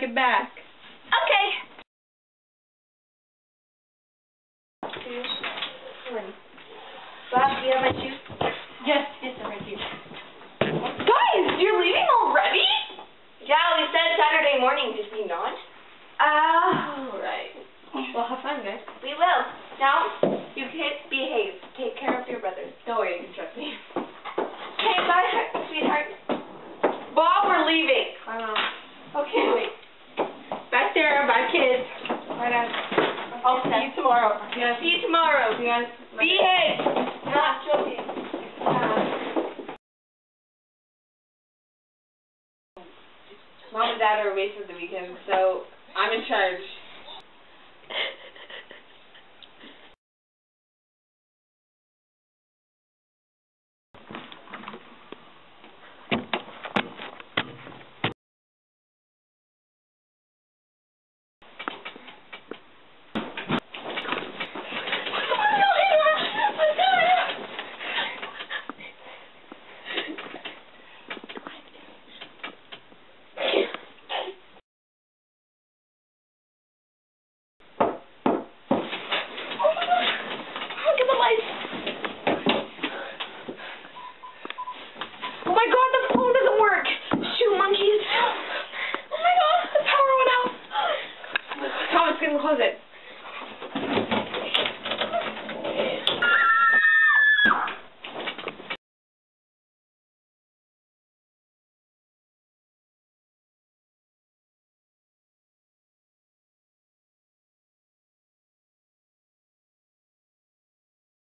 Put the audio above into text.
get back. Okay. 2, 1. Bob, do you have my shoes? Yes, I'm right here. Guys, you're leaving already? Yeah, we said Saturday morning, did we not? Oh, right. Well, have fun, guys. We will. Now, you kids behave. Take care of your brothers. Don't worry, you can trust me. Okay, bye, sweetheart. Bob, we're leaving. Bye, Mom. Okay, wait. Bye, Sarah. Bye, kids. Bye, Dad. I'll see you tomorrow. Yes. See you tomorrow. You guys. Behave. Not joking. Mom and Dad are away for the weekend, so I'm in charge. Oh my god, the phone doesn't work! Shoot, monkeys! Oh my god, the power went out! Thomas, get him close it.